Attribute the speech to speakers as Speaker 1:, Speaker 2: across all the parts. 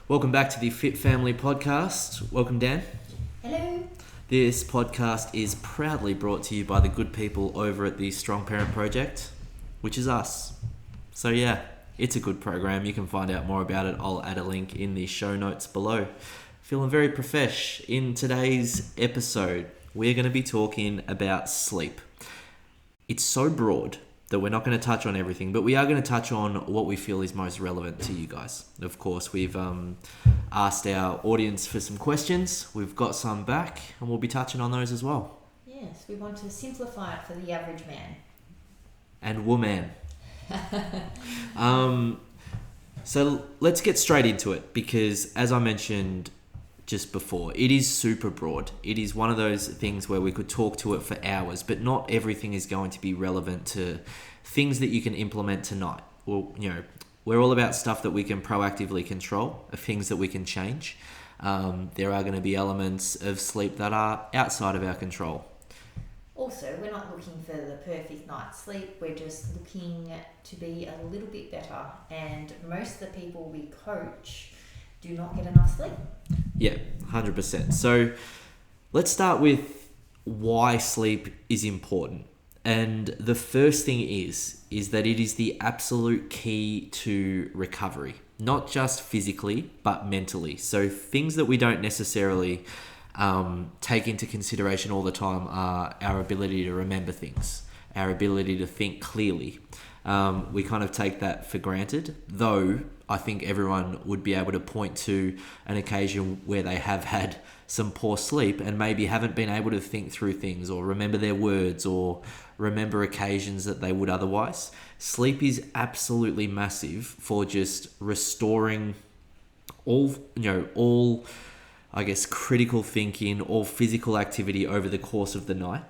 Speaker 1: Welcome back to the Fit Family Podcast. Welcome, Dan.
Speaker 2: Hello.
Speaker 1: This podcast is proudly brought to you by the good people over at the Strong Parent Project, which is us. So yeah, it's a good program. You can find out more about it. I'll add a link in the show notes below. Feeling very profesh. In today's episode, we're going to be talking about sleep. It's so broad that we're not going to touch on everything, but we are going to touch on what we feel is most relevant to you guys. Of course, we've asked our audience for some questions. We've got some back, and we'll be touching on those as well.
Speaker 2: Yes, we want to simplify it for the average man.
Speaker 1: And woman. So let's get straight into it, because as I mentioned just before, it is super broad. It is one of those things where we could talk to it for hours, but not everything is going to be relevant to things that you can implement tonight. Well, we're all about stuff that we can proactively control, things that we can change. There are going to be elements of sleep that are outside of our control.
Speaker 2: Also, we're not looking for the perfect night's sleep. We're just looking to be a little bit better. And most of the people we coach do not get enough sleep.
Speaker 1: Yeah, 100%. So let's start with why sleep is important. And the first thing is that it is the absolute key to recovery, not just physically, but mentally. So things that we don't necessarily take into consideration all the time are our ability to remember things, our ability to think clearly. We kind of take that for granted, though I think everyone would be able to point to an occasion where they have had some poor sleep and maybe haven't been able to think through things or remember their words or remember occasions that they would otherwise. Sleep is absolutely massive for just restoring all I guess critical thinking or physical activity over the course of the night.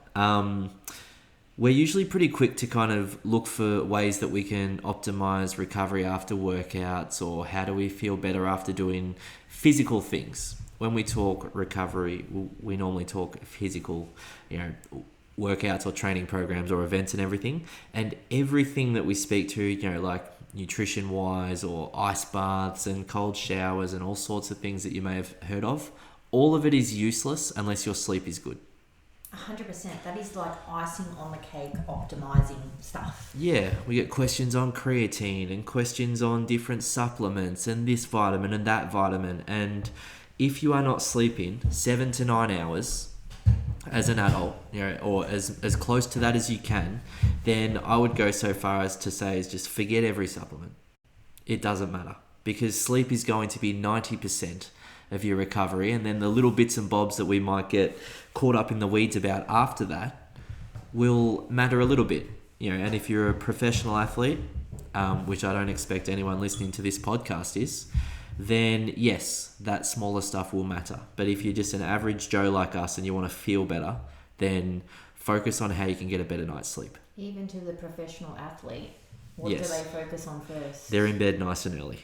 Speaker 1: We're usually pretty quick to kind of look for ways that we can optimize recovery after workouts, or how do we feel better after doing physical things. When we talk recovery, we normally talk physical, workouts or training programs or events and everything. And everything that we speak to, like nutrition wise or ice baths and cold showers and all sorts of things that you may have heard of, all of it is useless unless your sleep is good.
Speaker 2: 100%. That is like icing on the cake, optimizing stuff.
Speaker 1: Yeah, we get questions on creatine and questions on different supplements and this vitamin and that vitamin. And if you are not sleeping 7 to 9 hours as an adult, or as close to that as you can, then I would go so far as to say is just forget every supplement. It doesn't matter, because sleep is going to be 90% of your recovery, and then the little bits and bobs that we might get caught up in the weeds about after that will matter a little bit. And if you're a professional athlete, which I don't expect anyone listening to this podcast is, then yes, that smaller stuff will matter. But if you're just an average Joe like us and you want to feel better, then focus on how you can get a better night's sleep.
Speaker 2: Even to the professional athlete, what do they focus on first?
Speaker 1: They're in bed nice and early.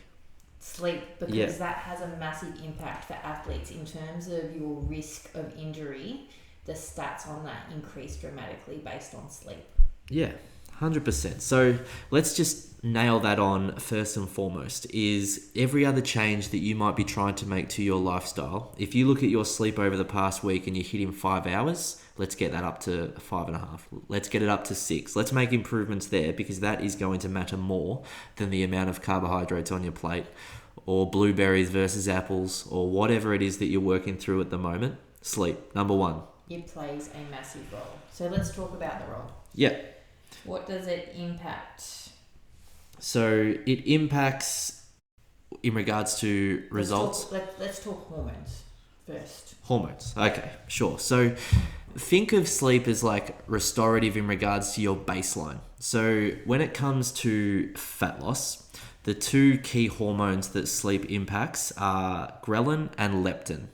Speaker 2: Sleep, because that has a massive impact for athletes in terms of your risk of injury. The stats on that increase dramatically based on sleep.
Speaker 1: Yeah, 100%. So let's just nail that on first and foremost, is every other change that you might be trying to make to your lifestyle. If you look at your sleep over the past week and you're hitting 5 hours, let's get that up to 5.5. Let's get it up to 6. Let's make improvements there, because that is going to matter more than the amount of carbohydrates on your plate, or blueberries versus apples, or whatever it is that you're working through at the moment. Sleep, number one.
Speaker 2: It plays a massive role. So let's talk about the role.
Speaker 1: Yeah.
Speaker 2: What does it impact?
Speaker 1: So it impacts in regards to results.
Speaker 2: Let's talk hormones first.
Speaker 1: Hormones. Okay, sure. So think of sleep as like restorative in regards to your baseline. So when it comes to fat loss, the two key hormones that sleep impacts are ghrelin and leptin.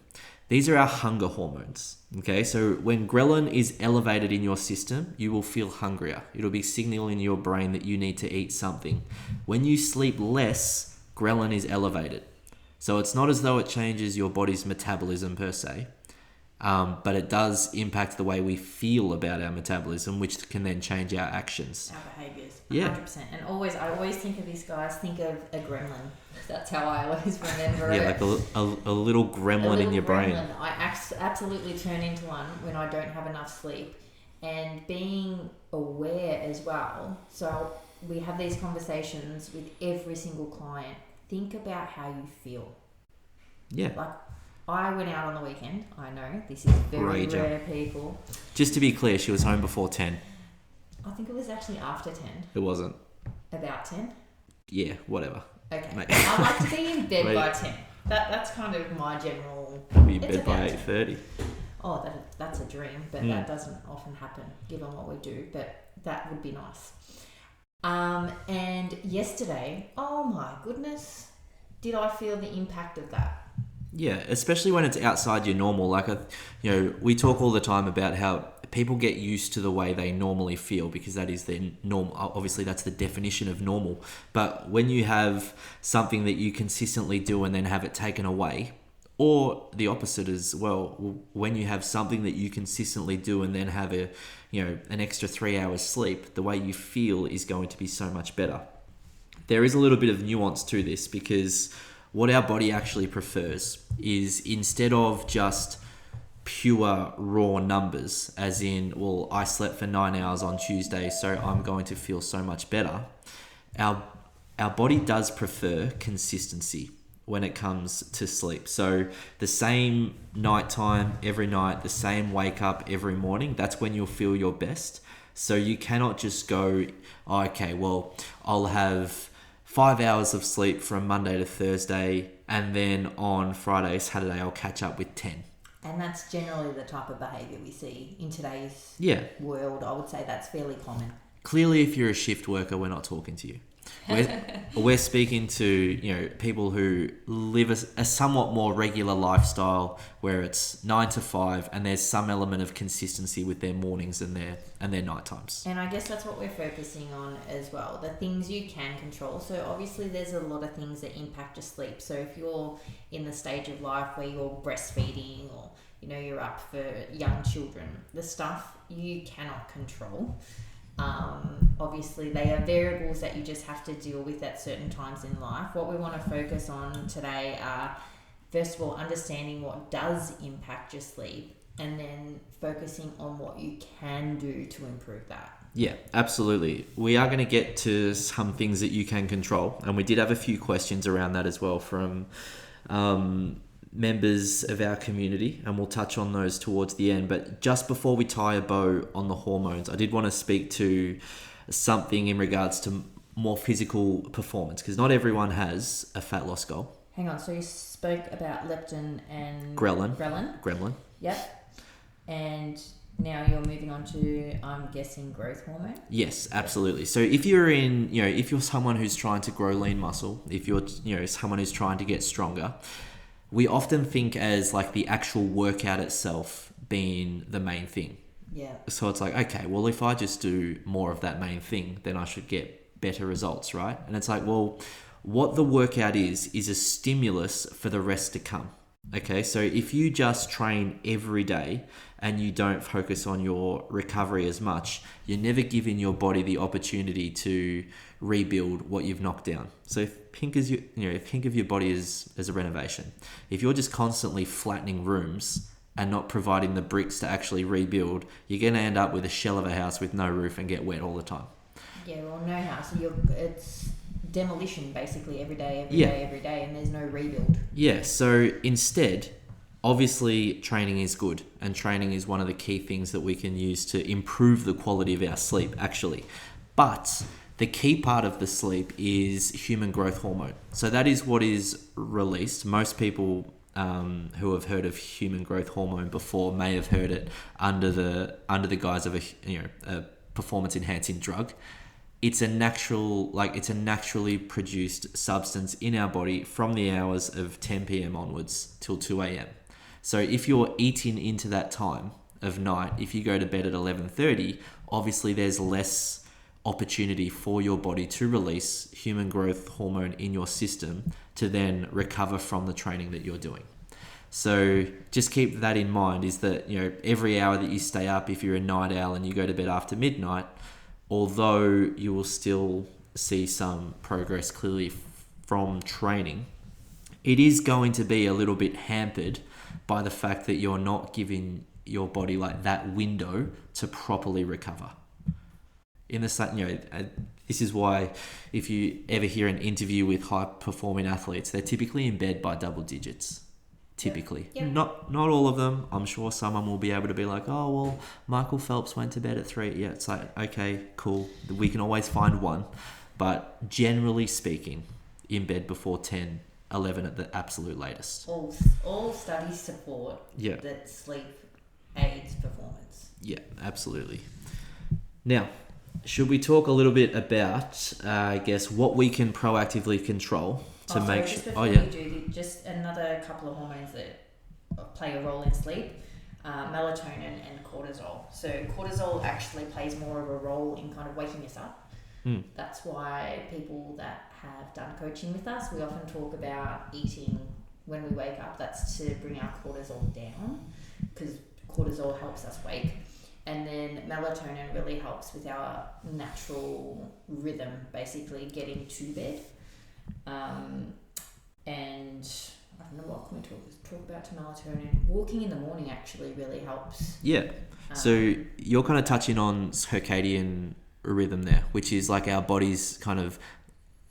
Speaker 1: These are our hunger hormones. Okay, so when ghrelin is elevated in your system, you will feel hungrier. It'll be signaling your brain that you need to eat something. When you sleep less, ghrelin is elevated. So it's not as though it changes your body's metabolism per se. but it does impact the way we feel about our metabolism, which can then change our actions.
Speaker 2: Our behaviours.
Speaker 1: Yeah.
Speaker 2: 100%. And I always think of this, guys, think of a gremlin. That's how I always remember
Speaker 1: Yeah,
Speaker 2: it.
Speaker 1: like a little gremlin in your brain.
Speaker 2: I absolutely turn into one when I don't have enough sleep. And being aware as well. So we have these conversations with every single client. Think about how you feel.
Speaker 1: Yeah.
Speaker 2: Like, I went out on the weekend. I know this is very
Speaker 1: Rager.
Speaker 2: rare, people.
Speaker 1: Just to be clear, she was home before 10.
Speaker 2: I think it was actually after 10.
Speaker 1: It wasn't.
Speaker 2: About 10.
Speaker 1: Yeah, whatever.
Speaker 2: Okay.
Speaker 1: Mate.
Speaker 2: I like to be in bed
Speaker 1: Mate.
Speaker 2: by 10. That's kind of my general.
Speaker 1: I'll be in
Speaker 2: It's
Speaker 1: bed by
Speaker 2: about
Speaker 1: 8:30.
Speaker 2: Oh, that's a dream, but that doesn't often happen given what we do. But that would be nice. And yesterday, oh my goodness, did I feel the impact of that?
Speaker 1: Yeah, especially when it's outside your normal. Like, we talk all the time about how people get used to the way they normally feel because that is their normal. Obviously, that's the definition of normal. But when you have something that you consistently do and then have it taken away, or the opposite as well, when you have something that you consistently do and then have an extra 3 hours sleep, the way you feel is going to be so much better. There is a little bit of nuance to this because what our body actually prefers is, instead of just pure raw numbers, as in, well, I slept for 9 hours on Tuesday, so I'm going to feel so much better. Our body does prefer consistency when it comes to sleep. So the same nighttime every night, the same wake up every morning, that's when you'll feel your best. So you cannot just go, oh, okay, well, I'll have 5 hours of sleep from Monday to Thursday, and then on Friday, Saturday, I'll catch up with 10.
Speaker 2: And that's generally the type of behaviour we see in today's world. I would say that's fairly common.
Speaker 1: Clearly, if you're a shift worker, we're not talking to you. We're speaking to people who live a somewhat more regular lifestyle where it's 9 to 5 and there's some element of consistency with their mornings and their night times.
Speaker 2: And I guess that's what we're focusing on as well, the things you can control. So obviously there's a lot of things that impact your sleep. So if you're in the stage of life where you're breastfeeding or you're up for young children, the stuff you cannot control. Obviously they are variables that you just have to deal with at certain times in life. What we want to focus on today are, first of all, understanding what does impact your sleep, and then focusing on what you can do to improve that.
Speaker 1: Yeah, absolutely. We are going to get to some things that you can control, and we did have a few questions around that as well from members of our community, and we'll touch on those towards the end. But just before we tie a bow on the hormones, I did want to speak to something in regards to more physical performance, because not everyone has a fat loss goal.
Speaker 2: Hang on, so you spoke about leptin and
Speaker 1: Gremlin.
Speaker 2: Yep. And now you're moving on to, I'm guessing, growth hormone?
Speaker 1: Yes, absolutely. So if you're someone who's trying to grow lean muscle, if you're someone who's trying to get stronger, we often think as like the actual workout itself being the main thing.
Speaker 2: Yeah.
Speaker 1: So it's like, okay, well, if I just do more of that main thing, then I should get better results, right? And it's like, well, what the workout is a stimulus for the rest to come. Okay, so if you just train every day and you don't focus on your recovery as much, you're never giving your body the opportunity to rebuild what you've knocked down. So think of your body as a renovation. If you're just constantly flattening rooms and not providing the bricks to actually rebuild, you're going to end up with a shell of a house with no roof and get wet all the time.
Speaker 2: Yeah, well, no house. It's demolition basically every day, and there's no rebuild.
Speaker 1: Yeah, so instead, obviously training is good, and training is one of the key things that we can use to improve the quality of our sleep, actually. But the key part of the sleep is human growth hormone. So that is what is released. Most people who have heard of human growth hormone before may have heard it under the guise of a performance enhancing drug. It's a naturally produced substance in our body from the hours of 10 p.m. onwards till 2 a.m. So if you're eating into that time of night, if you go to bed at 11:30, obviously there's less opportunity for your body to release human growth hormone in your system to then recover from the training that you're doing. So just keep that in mind, is that, every hour that you stay up, if you're a night owl and you go to bed after midnight, although you will still see some progress clearly from training, it is going to be a little bit hampered by the fact that you're not giving your body like that window to properly recover. In the same, this is why if you ever hear an interview with high performing athletes, they're typically in bed by double digits. Typically.
Speaker 2: Yep.
Speaker 1: Not all of them. I'm sure someone will be able to be like, oh, well, Michael Phelps went to bed at 3. Yeah, it's like, okay, cool. We can always find one. But generally speaking, in bed before 10, 11 at the absolute latest.
Speaker 2: All studies support
Speaker 1: Yeah.
Speaker 2: that sleep aids performance.
Speaker 1: Yeah, absolutely. Now, should we talk a little bit about, what we can proactively control to make sure?
Speaker 2: Before you do, just another couple of hormones that play a role in sleep: melatonin and cortisol. So cortisol actually plays more of a role in kind of waking us up. That's why people that have done coaching with us, we often talk about eating when we wake up. That's to bring our cortisol down, because cortisol helps us wake. And then melatonin really helps with our natural rhythm, basically getting to bed. And I don't know, what can we talk about to melatonin? Walking in the morning actually really helps.
Speaker 1: Yeah. So you're kind of touching on circadian rhythm there, which is like our body's kind of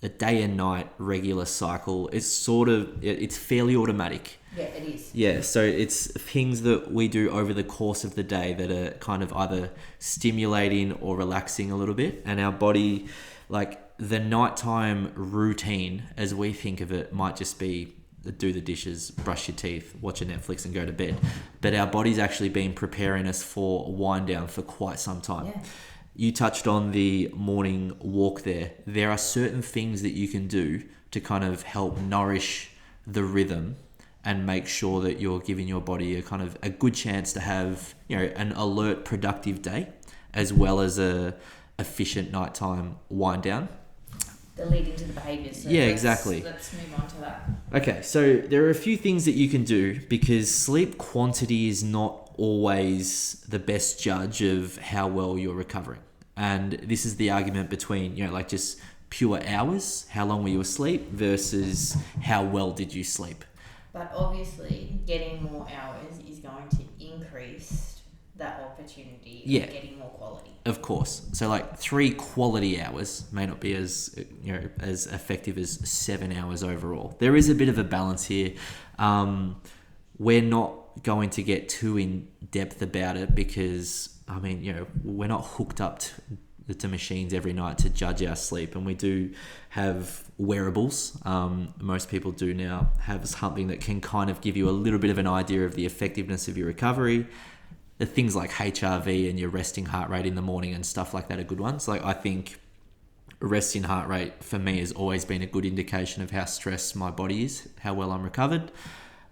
Speaker 1: a day and night regular cycle. It's fairly automatic.
Speaker 2: Yeah, it is.
Speaker 1: Yeah, so it's things that we do over the course of the day that are kind of either stimulating or relaxing a little bit. And our body, like the nighttime routine, as we think of it, might just be do the dishes, brush your teeth, watch a Netflix and go to bed. But our body's actually been preparing us for wind down for quite some time.
Speaker 2: Yeah.
Speaker 1: You touched on the morning walk there. There are certain things that you can do to kind of help nourish the rhythm and make sure that you're giving your body a good chance to have, an alert, productive day, as well as a efficient nighttime wind down.
Speaker 2: They lead into the behaviours. So
Speaker 1: exactly.
Speaker 2: Let's move on to that.
Speaker 1: Okay, so there are a few things that you can do, because sleep quantity is not always the best judge of how well you're recovering. And this is the argument between, just pure hours, how long were you asleep, versus how well did you sleep.
Speaker 2: But obviously, getting more hours is going to increase that opportunity of getting more quality. Of
Speaker 1: course. So like 3 quality hours may not be as effective as 7 hours overall. There is a bit of a balance here. We're not going to get too in depth about it because, we're not hooked up to machines every night to judge our sleep, and we do have wearables. Most people do now have something that can kind of give you a little bit of an idea of the effectiveness of your recovery. The things like HRV and your resting heart rate in the morning and stuff like that are good ones. Like, I think resting heart rate for me has always been a good indication of how stressed my body is, how well I'm recovered.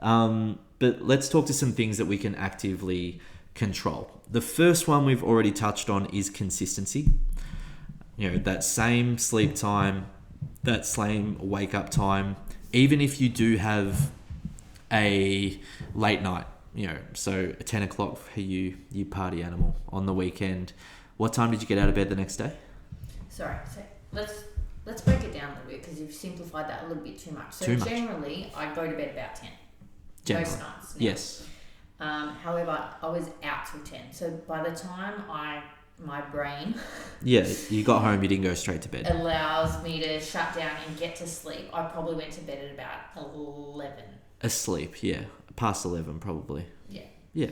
Speaker 1: But let's talk to some things that we can actively control. The first one we've already touched on is consistency. That same sleep time, that same wake up time, even if you do have a late night, so 10 o'clock for you party animal on the weekend. What time did you get out of bed the next day?
Speaker 2: Sorry, so let's break it down a little bit, because you've simplified that a little bit too much. So generally, I go to bed about 10.
Speaker 1: Generally.
Speaker 2: Most nights. Now.
Speaker 1: Yes.
Speaker 2: However, I was out till 10. So by the time my brain
Speaker 1: you got home, you didn't go straight to bed.
Speaker 2: allows me to shut down and get to sleep, I probably went to bed at about 11.
Speaker 1: Asleep, yeah. Past 11 probably.
Speaker 2: Yeah.
Speaker 1: Yeah.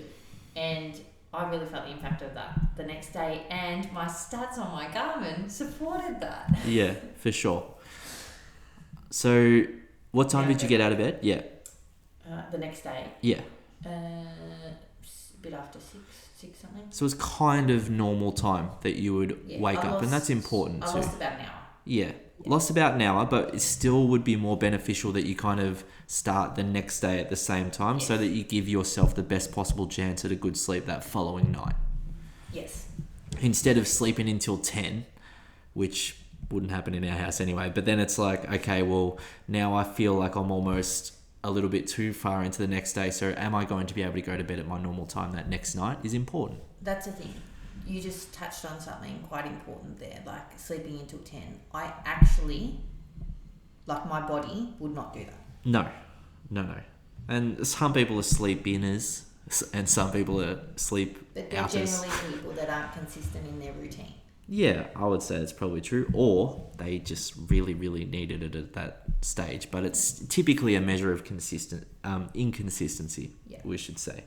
Speaker 2: And I really felt the impact of that the next day, and my stats on my Garmin supported that.
Speaker 1: Yeah, for sure. So what time did you get out of bed? Yeah.
Speaker 2: The next day?
Speaker 1: Yeah.
Speaker 2: A bit after 6 something.
Speaker 1: So it's kind of normal time that you would wake up, and that's important too.
Speaker 2: I lost about an hour.
Speaker 1: Yeah. Lost about an hour, but it still would be more beneficial that you kind of start the next day at the same time, so that you give yourself the best possible chance at a good sleep that following night.
Speaker 2: Yes.
Speaker 1: Instead of sleeping until 10, which wouldn't happen in our house anyway, but then it's like, okay, well, now I feel like I'm almost a little bit too far into the next day. So am I going to be able to go to bed at my normal time that next night is important.
Speaker 2: That's the thing. You just touched on something quite important there, like sleeping until 10. I actually, like, my body would not do that.
Speaker 1: No. And some people are sleep inners and some people are sleep
Speaker 2: But they're
Speaker 1: outers.
Speaker 2: generally people that aren't consistent in their routine.
Speaker 1: Yeah, I would say that's probably true. Or they just really, really needed it at that stage. But it's typically a measure of inconsistency,
Speaker 2: Yeah.
Speaker 1: we should say.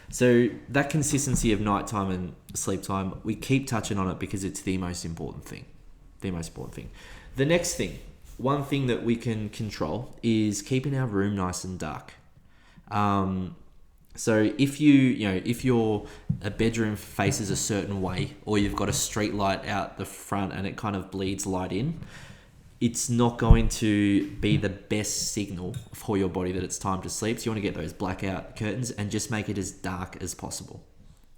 Speaker 1: So that consistency of nighttime and sleep time, we keep touching on it because it's the most important thing. The next thing, one thing that we can control is keeping our room nice and dark. So if your a bedroom faces a certain way, or you've got a street light out the front and it kind of bleeds light in, it's not going to be the best signal for your body that it's time to sleep. So you want to get those blackout curtains and just make it as dark as possible.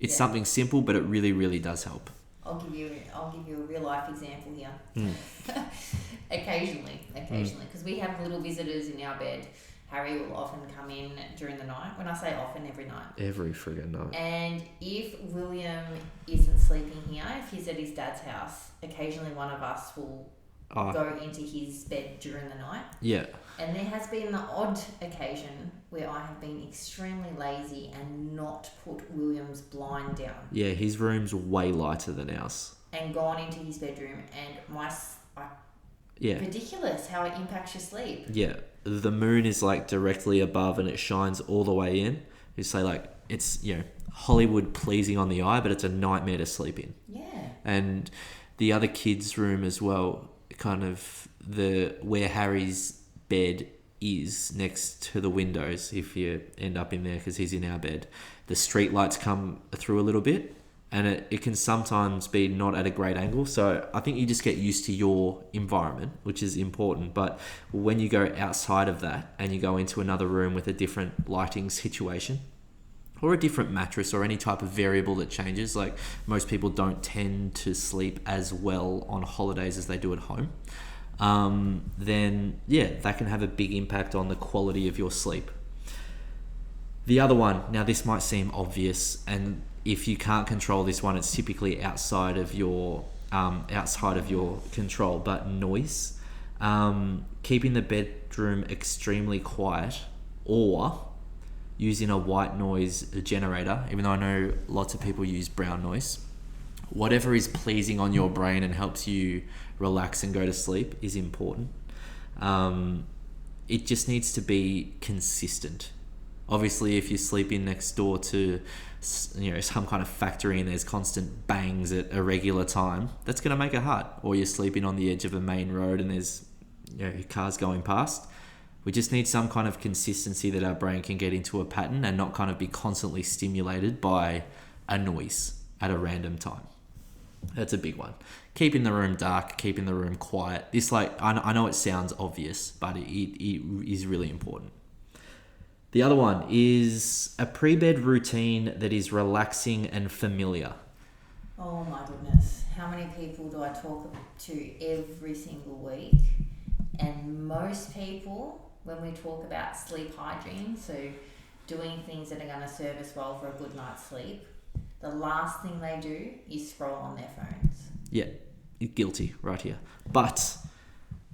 Speaker 1: It's something simple, but it really, really does help.
Speaker 2: I'll give you a real life example here. Occasionally, because we have little visitors in our bed. Harry will often come in during the night. When I say often, every night. Every
Speaker 1: friggin' night.
Speaker 2: And if William isn't sleeping here, if he's at his dad's house, occasionally one of us will go into his bed during the night.
Speaker 1: Yeah.
Speaker 2: And there has been the odd occasion where I have been extremely lazy and not put William's blind down.
Speaker 1: Yeah, his room's way lighter than ours.
Speaker 2: And gone into his bedroom, and ridiculous how it impacts your sleep.
Speaker 1: Yeah, the moon is like directly above and it shines all the way in. You say like it's Hollywood pleasing on the eye, but it's a nightmare to sleep in.
Speaker 2: Yeah.
Speaker 1: And the other kids' room as well, kind of where Harry's bed is next to the windows. If you end up in there because he's in our bed, the street lights come through a little bit. And it can sometimes be not at a great angle. So I think you just get used to your environment, which is important. But when you go outside of that and you go into another room with a different lighting situation or a different mattress or any type of variable that changes, like most people don't tend to sleep as well on holidays as they do at home, then that can have a big impact on the quality of your sleep. The other one, now this might seem obvious, and if you can't control this one, it's typically outside of your control, but noise. Keeping the bedroom extremely quiet or using a white noise generator, even though I know lots of people use brown noise. Whatever is pleasing on your brain and helps you relax and go to sleep is important. It just needs to be consistent. Obviously, if you're sleeping next door to some kind of factory and there's constant bangs at a regular time, that's going to make it hard. Or you're sleeping on the edge of a main road and there's cars going past. We just need some kind of consistency that our brain can get into a pattern and not kind of be constantly stimulated by a noise at a random time. That's a big one. Keeping the room dark, keeping the room quiet. I know it sounds obvious, but it is really important. The other one is a pre-bed routine that is relaxing and familiar.
Speaker 2: Oh my goodness. How many people do I talk to every single week? And most people, when we talk about sleep hygiene, so doing things that are going to serve us well for a good night's sleep, the last thing they do is scroll on their phones.
Speaker 1: Yeah, you're guilty right here. But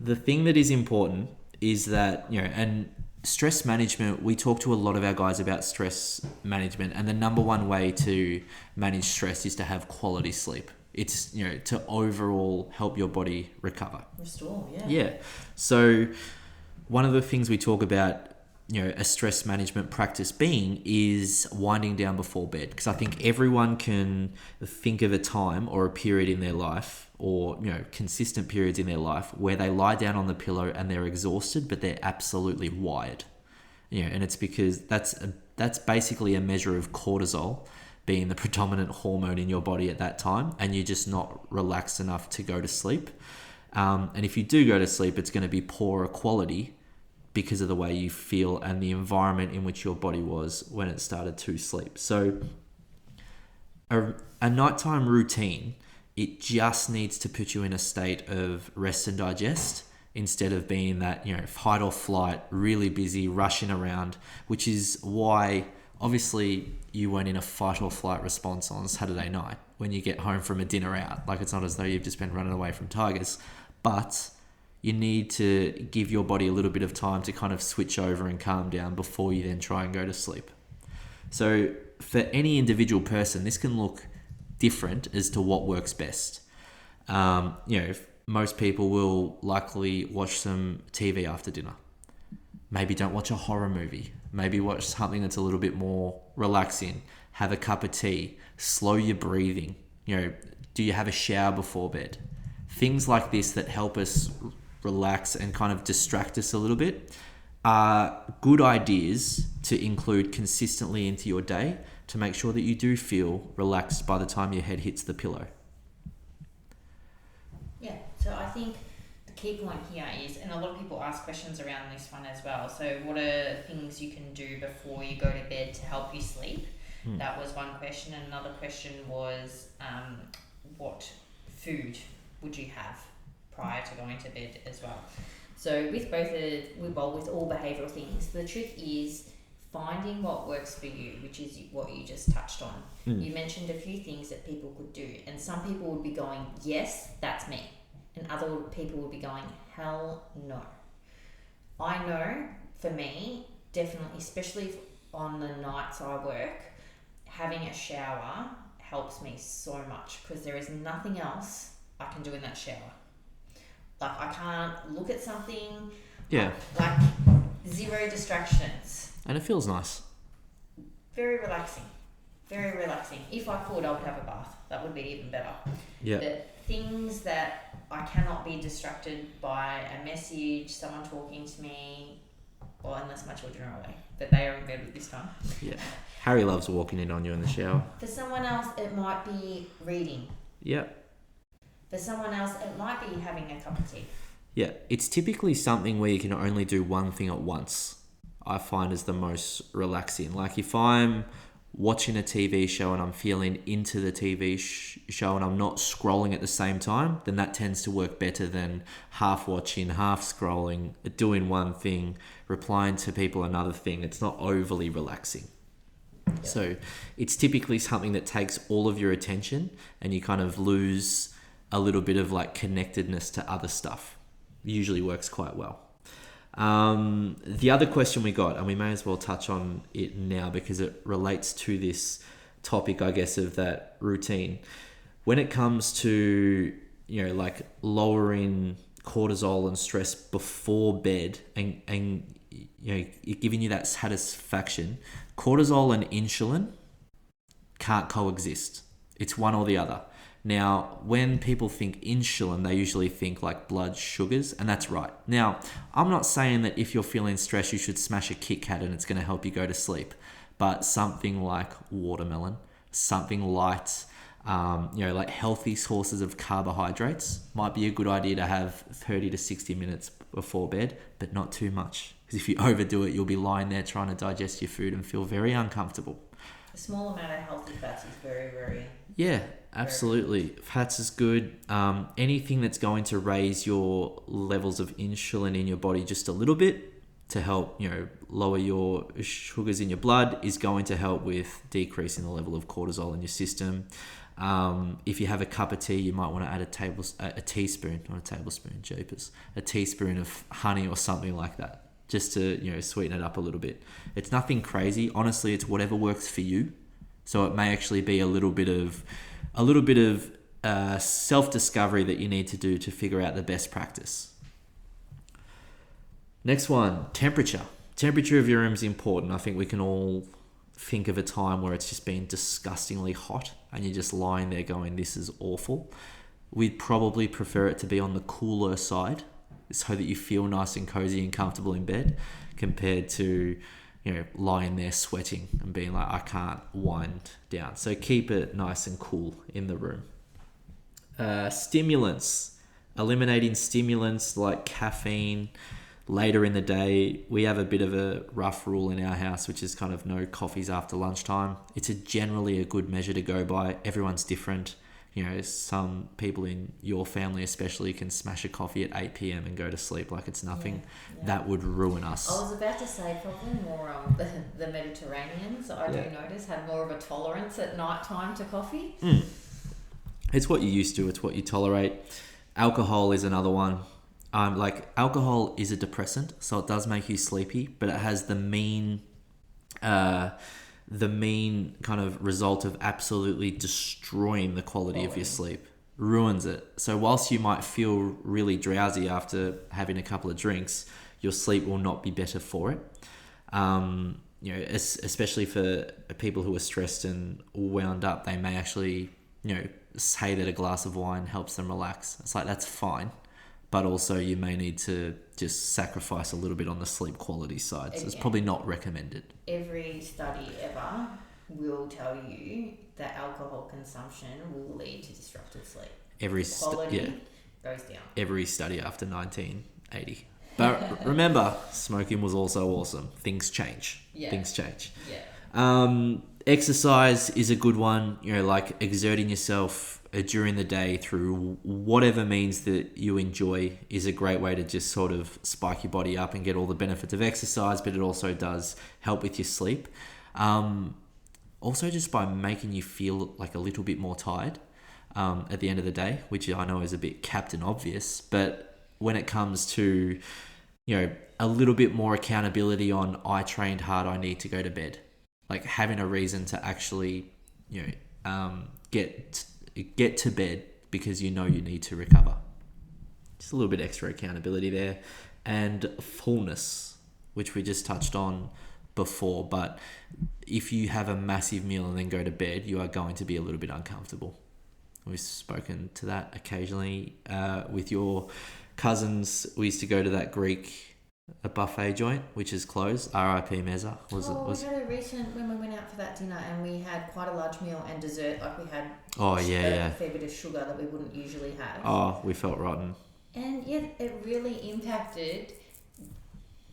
Speaker 1: the thing that is important is that, and stress management, we talk to a lot of our guys about stress management, and the number one way to manage stress is to have quality sleep. It's, to overall help your body recover.
Speaker 2: Restore, yeah.
Speaker 1: Yeah. So one of the things we talk about, a stress management practice being is winding down before bed. Because I think everyone can think of a time or a period in their life or, consistent periods in their life where they lie down on the pillow and they're exhausted, but they're absolutely wired. And it's because that's basically a measure of cortisol being the predominant hormone in your body at that time, and you're just not relaxed enough to go to sleep. And if you do go to sleep, it's going to be poorer quality because of the way you feel and the environment in which your body was when it started to sleep. So a nighttime routine, it just needs to put you in a state of rest and digest instead of being that, fight or flight, really busy, rushing around, which is why obviously you weren't in a fight or flight response on Saturday night when you get home from a dinner out. Like, it's not as though you've just been running away from tigers, but you need to give your body a little bit of time to kind of switch over and calm down before you then try and go to sleep. So for any individual person, this can look different as to what works best. Most people will likely watch some TV after dinner. Maybe don't watch a horror movie. Maybe watch something that's a little bit more relaxing. Have a cup of tea. Slow your breathing. Do you have a shower before bed? Things like this that help us relax and kind of distract us a little bit are good ideas to include consistently into your day to make sure that you do feel relaxed by the time your head hits the pillow.
Speaker 2: Yeah, so I think the key point here is, and a lot of people ask questions around this one as well, so what are things you can do before you go to bed to help you sleep? That was one question. And another question was, what food would you have prior to going to bed as well? So with with all behavioural things, the trick is finding what works for you, which is what you just touched on. You mentioned a few things that people could do, and some people would be going, yes, that's me, and other people would be going, hell no. I know for me, definitely, especially on the nights I work, having a shower helps me so much, because there is nothing else I can do in that shower. Like, I can't look at something.
Speaker 1: Yeah.
Speaker 2: Like, zero distractions.
Speaker 1: And it feels nice.
Speaker 2: Very relaxing. Very relaxing. If I could, I would have a bath. That would be even better.
Speaker 1: Yeah.
Speaker 2: But things that I cannot be distracted by a message, someone talking to me, well, unless my children are away, but they are in bed at this time.
Speaker 1: Yeah. Harry loves walking in on you in the shower.
Speaker 2: For someone else, it might be reading.
Speaker 1: Yeah.
Speaker 2: For someone else, it might be having a cup of tea.
Speaker 1: Yeah. It's typically something where you can only do one thing at once, I find is the most relaxing. Like, if I'm watching a TV show and I'm feeling into the TV show and I'm not scrolling at the same time, then that tends to work better than half watching, half scrolling, doing one thing, replying to people another thing. It's not overly relaxing. Yeah. So it's typically something that takes all of your attention and you kind of lose a little bit of like connectedness to other stuff. Usually works quite well. The other question we got, and we may as well touch on it now because it relates to this topic, I guess, of that routine. When it comes to, like lowering cortisol and stress before bed and giving you that satisfaction, cortisol and insulin can't coexist. It's one or the other. Now, when people think insulin, they usually think like blood sugars, and that's right. Now, I'm not saying that if you're feeling stressed, you should smash a Kit Kat and it's going to help you go to sleep, but something like watermelon, something light, like healthy sources of carbohydrates might be a good idea to have 30 to 60 minutes before bed, but not too much. Because if you overdo it, you'll be lying there trying to digest your food and feel very uncomfortable.
Speaker 2: A small amount of healthy fats is very, very...
Speaker 1: Yeah, absolutely. Fats is good. Anything that's going to raise your levels of insulin in your body just a little bit to help, lower your sugars in your blood is going to help with decreasing the level of cortisol in your system. If you have a cup of tea, you might want to add a teaspoon, not a tablespoon, jeepers, a teaspoon of honey or something like that, just to, sweeten it up a little bit. It's nothing crazy. Honestly, it's whatever works for you. So it may actually be a little bit of self-discovery that you need to do to figure out the best practice. Next one, temperature. Temperature of your room is important. I think we can all think of a time where it's just been disgustingly hot and you're just lying there going, this is awful. We'd probably prefer it to be on the cooler side so that you feel nice and cozy and comfortable in bed compared to lying there sweating and being like, I can't wind down. So keep it nice and cool in the room. Stimulants. Eliminating stimulants like caffeine later in the day. We have a bit of a rough rule in our house, which is kind of no coffees after lunchtime. It's generally a good measure to go by. Everyone's different. some people in your family especially can smash a coffee at 8 p.m. and go to sleep like it's nothing.
Speaker 2: Yeah.
Speaker 1: That would ruin us.
Speaker 2: I was about to say probably more the Mediterraneans, I do notice, have more of a tolerance at night time to coffee.
Speaker 1: It's what you're used to. It's what you tolerate. Alcohol is another one. Alcohol is a depressant, so it does make you sleepy, but it has the mean kind of result of absolutely destroying the quality of your sleep. Ruins it. So whilst you might feel really drowsy after having a couple of drinks, your sleep will not be better for it. Especially for people who are stressed and wound up, they may actually, say that a glass of wine helps them relax. It's like, that's fine. But also you may need to just sacrifice a little bit on the sleep quality side. So it's probably not recommended.
Speaker 2: Every study ever will tell you that alcohol consumption will lead to disrupted sleep. Quality goes down. Every
Speaker 1: study after 1980. But remember, smoking was also awesome. Things change.
Speaker 2: Yeah.
Speaker 1: Things change.
Speaker 2: Yeah.
Speaker 1: Exercise is a good one. Like exerting yourself during the day through whatever means that you enjoy is a great way to just sort of spike your body up and get all the benefits of exercise, but it also does help with your sleep. Also just by making you feel like a little bit more tired at the end of the day, which I know is a bit Captain Obvious, but when it comes to, a little bit more accountability on I trained hard, I need to go to bed. Like having a reason to actually, get to bed because you need to recover. Just a little bit extra accountability there. And fullness, which we just touched on before, but if you have a massive meal and then go to bed, you are going to be a little bit uncomfortable. We've spoken to that occasionally with your cousins. We used to go to that Greek buffet joint, which is closed. R.I.P. Meza.
Speaker 2: We had a recent when we went out for that dinner and we had quite a large meal and dessert. Like we had a fair bit of sugar that we wouldn't usually have.
Speaker 1: Oh, we felt rotten.
Speaker 2: And it really impacted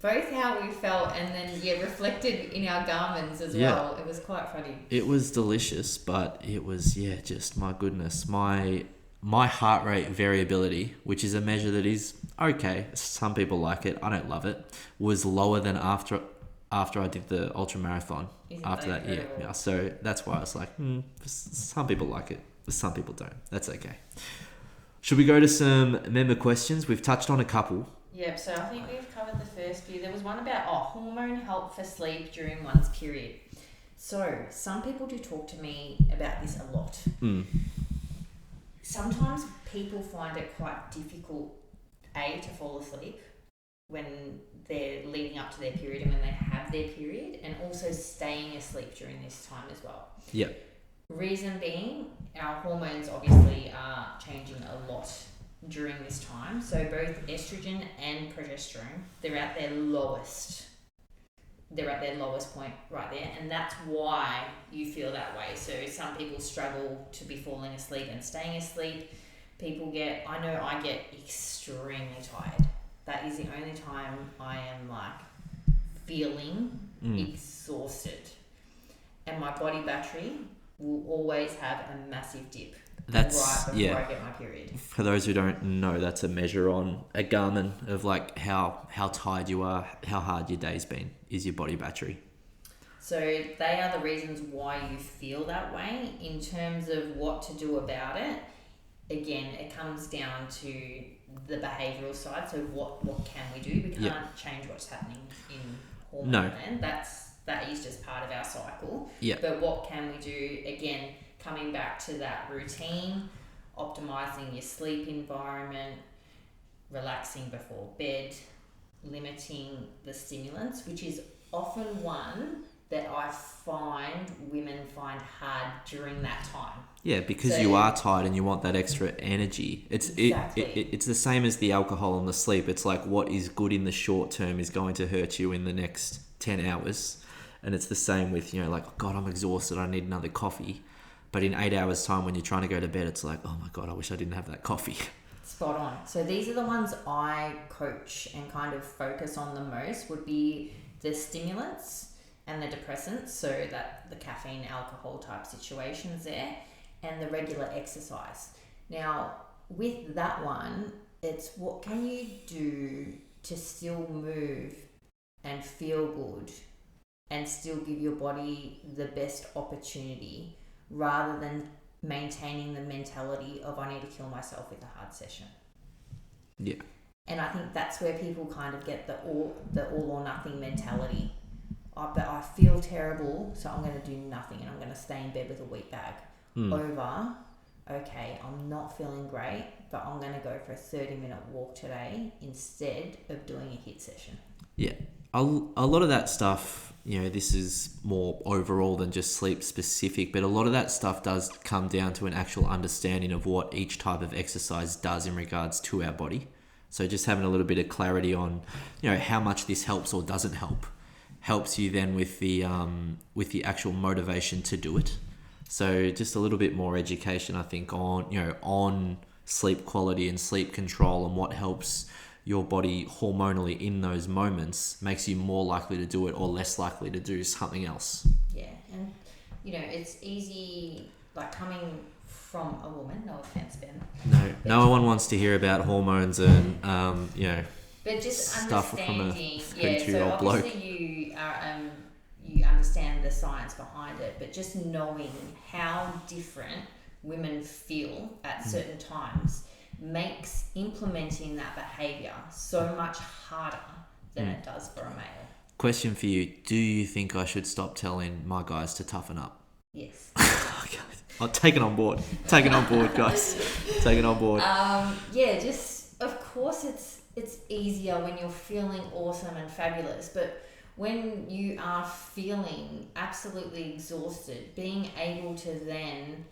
Speaker 2: both how we felt and then reflected in our garments as well. It was quite funny. It
Speaker 1: was delicious, but it was just my goodness. My heart rate variability, which is a measure that is okay, some people like it, I don't love it, was lower than after I did the ultra marathon. After that, yeah. So that's why I was like, some people like it, some people don't. That's okay. Should we go to some member questions? We've touched on a couple.
Speaker 2: Yep, so I think we've covered the first few. There was one about hormone help for sleep during one's period. So some people do talk to me about this a lot. Sometimes people find it quite difficult, to fall asleep when they're leading up to their period and when they have their period, and also staying asleep during this time as well.
Speaker 1: Yeah.
Speaker 2: Reason being, our hormones obviously are changing a lot during this time. So both estrogen and progesterone, they're at their lowest point right there, and that's why you feel that way. So some people struggle to be falling asleep and staying asleep. I know I get extremely tired. That is the only time I am feeling exhausted, and my body battery will always have a massive dip. That's right before I get my period.
Speaker 1: For those who don't know, that's a measure on a Garmin of how tired you are, how hard your day's been, is your body battery.
Speaker 2: So they are the reasons why you feel that way. In terms of what to do about it, again, it comes down to the behavioural side. So what can we do? We can't change what's happening in hormone land. That is just part of our cycle.
Speaker 1: Yeah.
Speaker 2: But what can we do? Again, coming back to that routine, optimizing your sleep environment, relaxing before bed, limiting the stimulants, which is often one that I find women find hard during that time.
Speaker 1: Yeah, because you are tired and you want that extra energy. It's the same as the alcohol and the sleep. It's like what is good in the short term is going to hurt you in the next 10 hours. And it's the same with, God, I'm exhausted, I need another coffee. But in 8 hours time when you're trying to go to bed, it's like, oh my God, I wish I didn't have that coffee.
Speaker 2: Spot on. So these are the ones I coach and kind of focus on the most would be the stimulants and the depressants. So that the caffeine, alcohol type situations there. and the regular exercise. Now, with that one, it's what can you do to still move and feel good and still give your body the best opportunity rather than maintaining the mentality of I need to kill myself with a hard session.
Speaker 1: Yeah.
Speaker 2: And I think that's where people kind of get the all or nothing mentality. But I feel terrible, so I'm going to do nothing and I'm going to stay in bed with a wheat bag. Over, okay, I'm not feeling great, but I'm going to go for a 30-minute walk today instead of doing a HIIT session.
Speaker 1: Yeah. A lot of that stuff, this is more overall than just sleep specific, but a lot of that stuff does come down to an actual understanding of what each type of exercise does in regards to our body. So just having a little bit of clarity on, how much this helps or doesn't helps you then with the actual motivation to do it. So just a little bit more education, I think, on sleep quality and sleep control and what helps your body hormonally in those moments makes you more likely to do it or less likely to do something else.
Speaker 2: Yeah, and it's easy, like coming from a woman, no offense, Ben.
Speaker 1: No one wants to hear about hormones and
Speaker 2: but just
Speaker 1: stuff
Speaker 2: understanding,
Speaker 1: from a 32-year-old bloke.
Speaker 2: Obviously you understand the science behind it, but just knowing how different women feel at certain times makes implementing that behaviour so much harder than it does for a male.
Speaker 1: Question for you: do you think I should stop telling my guys to toughen up?
Speaker 2: Yes.
Speaker 1: Okay. I'll take it on board. Take it on board, guys. Take it on board.
Speaker 2: Just of course it's easier when you're feeling awesome and fabulous, but when you are feeling absolutely exhausted, being able to then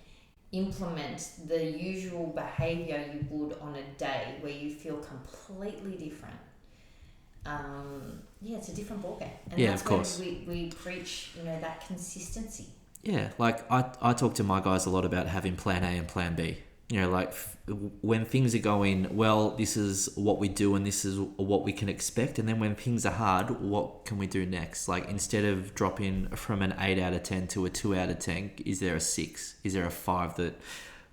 Speaker 2: implement the usual behaviour you would on a day where you feel completely different. It's a different ballgame. And that's
Speaker 1: of course.
Speaker 2: when we preach, that consistency.
Speaker 1: Yeah, like I talk to my guys a lot about having plan A and plan B. When things are going well, this is what we do and this is what we can expect. And then when things are hard, what can we do next? Like instead of dropping from an 8 out of 10 to a 2 out of 10, is there a 6? Is there a 5 that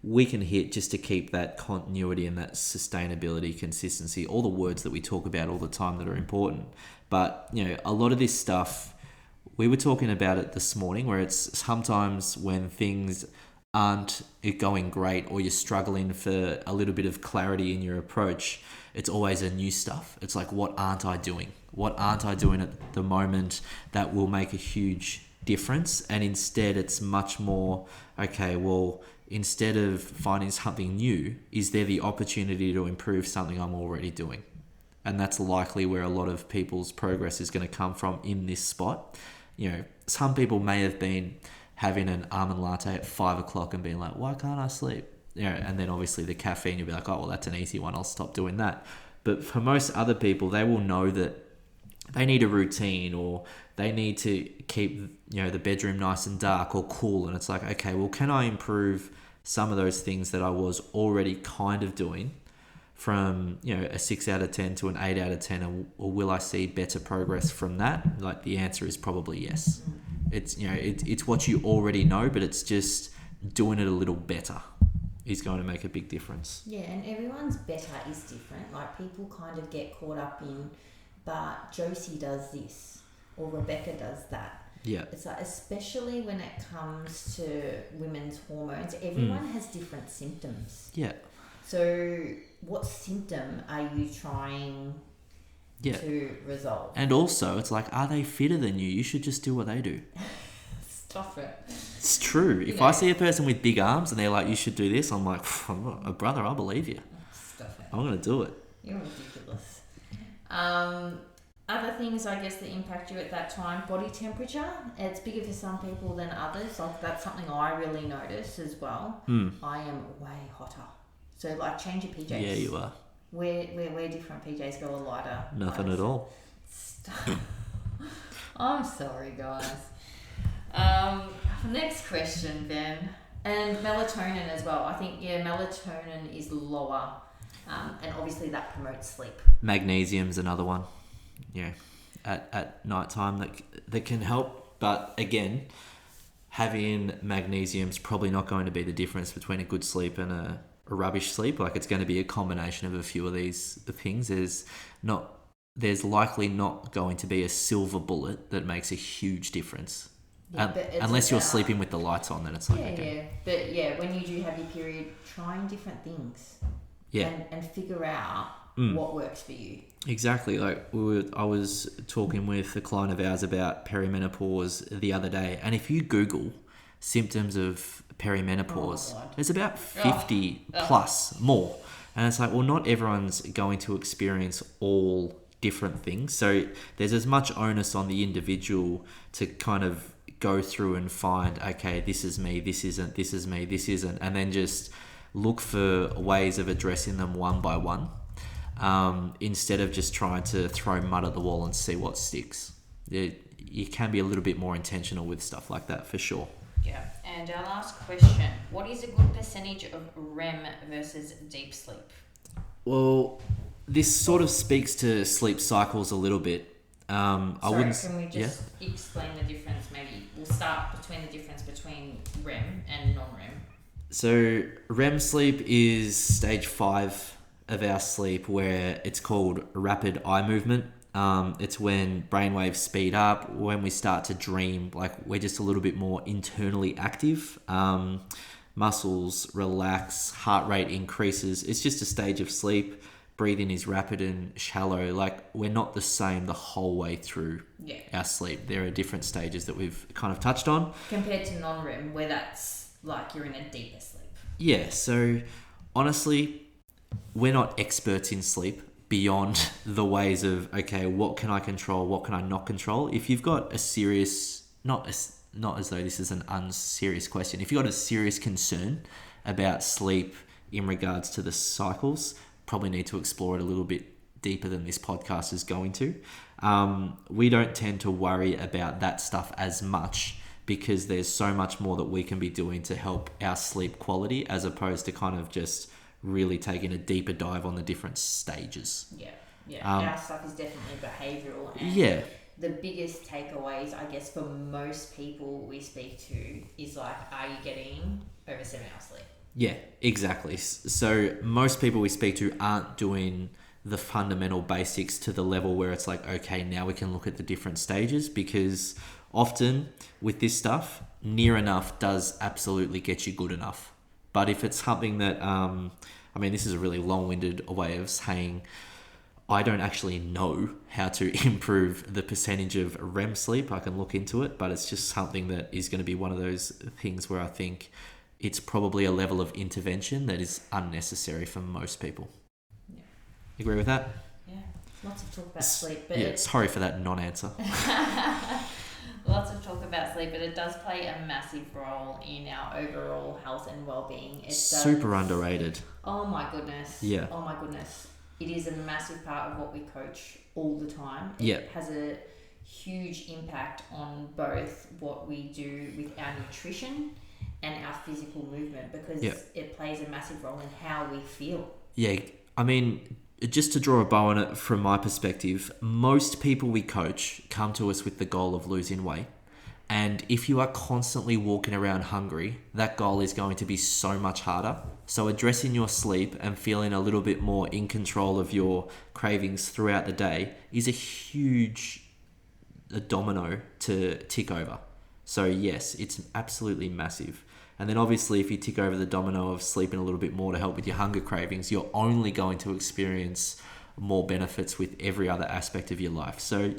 Speaker 1: we can hit just to keep that continuity and that sustainability, consistency, all the words that we talk about all the time that are important. But, a lot of this stuff, we were talking about it this morning where it's sometimes when things aren't going great or you're struggling for a little bit of clarity in your approach, it's always a new stuff. It's like, what aren't I doing? What aren't I doing at the moment that will make a huge difference? And instead it's much more, okay, well, instead of finding something new, is there the opportunity to improve something I'm already doing? And that's likely where a lot of people's progress is going to come from in this spot. Some people may have been having an almond latte at 5 o'clock and being like, why can't I sleep? And then obviously the caffeine, you'll be like, oh, well, that's an easy one. I'll stop doing that. But for most other people, they will know that they need a routine or they need to keep, the bedroom nice and dark or cool. And it's like, okay, well, can I improve some of those things that I was already kind of doing from, a 6 out of 10 to an 8 out of 10, or will I see better progress from that? Like the answer is probably yes. It's, it's what you already know, but it's just doing it a little better is going to make a big difference.
Speaker 2: Yeah, and everyone's better is different. Like people kind of get caught up in, but Josie does this or Rebecca does that.
Speaker 1: Yeah.
Speaker 2: It's like, especially when it comes to women's hormones, everyone has different symptoms.
Speaker 1: Yeah.
Speaker 2: So what symptom are you trying to resolve?
Speaker 1: And also, it's like, are they fitter than you? You should just do what they do.
Speaker 2: Stop it.
Speaker 1: It's true. If I see a person with big arms and they're like, you should do this, I'm like, brother, I believe you.
Speaker 2: Stop it.
Speaker 1: I'm going to do it.
Speaker 2: You're ridiculous. Other things, I guess, that impact you at that time, body temperature. It's bigger for some people than others. Like, that's something I really notice as well. I am way hotter. So, like, change your PJs.
Speaker 1: Yeah, you are.
Speaker 2: Wear different PJs, go a lighter.
Speaker 1: Nothing at all.
Speaker 2: Stop. I'm sorry, guys. Next question, Ben. And melatonin as well. I think, melatonin is lower. And obviously that promotes sleep.
Speaker 1: Magnesium's another one. At night time that can help. But again, having magnesium's probably not going to be the difference between a good sleep and a rubbish sleep. Like, it's going to be a combination of a few of these things. There's likely not going to be a silver bullet that makes a huge difference.
Speaker 2: Yeah,
Speaker 1: unless you're sleeping with the lights on, then it's like,
Speaker 2: yeah,
Speaker 1: okay.
Speaker 2: yeah. But yeah, when you do have your period, trying different things.
Speaker 1: Yeah.
Speaker 2: And figure out what works for you.
Speaker 1: Exactly. Like, I was talking with a client of ours about perimenopause the other day, and if you Google symptoms of perimenopause, there's about 50 plus more. And it's like, well, not everyone's going to experience all different things. So there's as much onus on the individual to kind of go through and find, okay, this is me, this isn't, this is me, this isn't, and then just look for ways of addressing them one by one, instead of just trying to throw mud at the wall and see what sticks. You can be a little bit more intentional with stuff like that, for sure.
Speaker 2: Yeah. And our last question, what is a good percentage of REM versus deep sleep?
Speaker 1: Well, this sort of speaks to sleep cycles a little bit. Can we just explain the difference? Maybe we'll start between the difference between REM and non-REM. So REM sleep is stage 5 of our sleep, where it's called rapid eye movement. It's when brainwaves speed up, when we start to dream, like we're just a little bit more internally active. Muscles relax, heart rate increases. It's just a stage of sleep. Breathing is rapid and shallow. Like, we're not the same the whole way through our sleep. There are different stages that we've kind of touched on. Compared to non-REM, where that's like you're in a deeper sleep. Yeah, so honestly, we're not experts in sleep beyond the ways of, okay, what can I control? What can I not control? If you've got a serious, not as though this is an unserious question, if you've got a serious concern about sleep in regards to the cycles, probably need to explore it a little bit deeper than this podcast is going to. We don't tend to worry about that stuff as much, because there's so much more that we can be doing to help our sleep quality, as opposed to kind of just really taking a deeper dive on the different stages. Our stuff is definitely behavioural. And the biggest takeaways, I guess, for most people we speak to is like, are you getting over 7 hours sleep? Yeah, exactly. So most people we speak to aren't doing the fundamental basics to the level where it's like, okay, now we can look at the different stages, because often with this stuff, near enough does absolutely get you good enough. But if it's something that, this is a really long-winded way of saying, I don't actually know how to improve the percentage of REM sleep. I can look into it, but it's just something that is going to be one of those things where I think it's probably a level of intervention that is unnecessary for most people. Yeah. Agree with that? Yeah. Lots of talk about sleep. But sorry for that non-answer. Lots of talk about sleep, but it does play a massive role in our overall health and well-being. It's super underrated. Oh my goodness. Yeah. Oh my goodness. It is a massive part of what we coach all the time. It has a huge impact on both what we do with our nutrition and our physical movement, because it plays a massive role in how we feel. Yeah, just to draw a bow on it from my perspective, most people we coach come to us with the goal of losing weight. And if you are constantly walking around hungry, that goal is going to be so much harder. So addressing your sleep and feeling a little bit more in control of your cravings throughout the day is a huge domino to tick over. So yes, it's absolutely massive. And then obviously if you tick over the domino of sleeping a little bit more to help with your hunger cravings, you're only going to experience more benefits with every other aspect of your life. So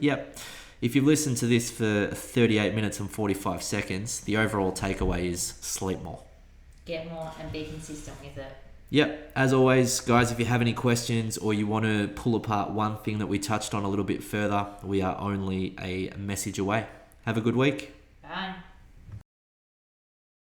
Speaker 1: if you've listened to this for 38 minutes and 45 seconds, the overall takeaway is sleep more. Get more and be consistent with it. Yep. As always, guys, if you have any questions or you want to pull apart one thing that we touched on a little bit further, we are only a message away. Have a good week.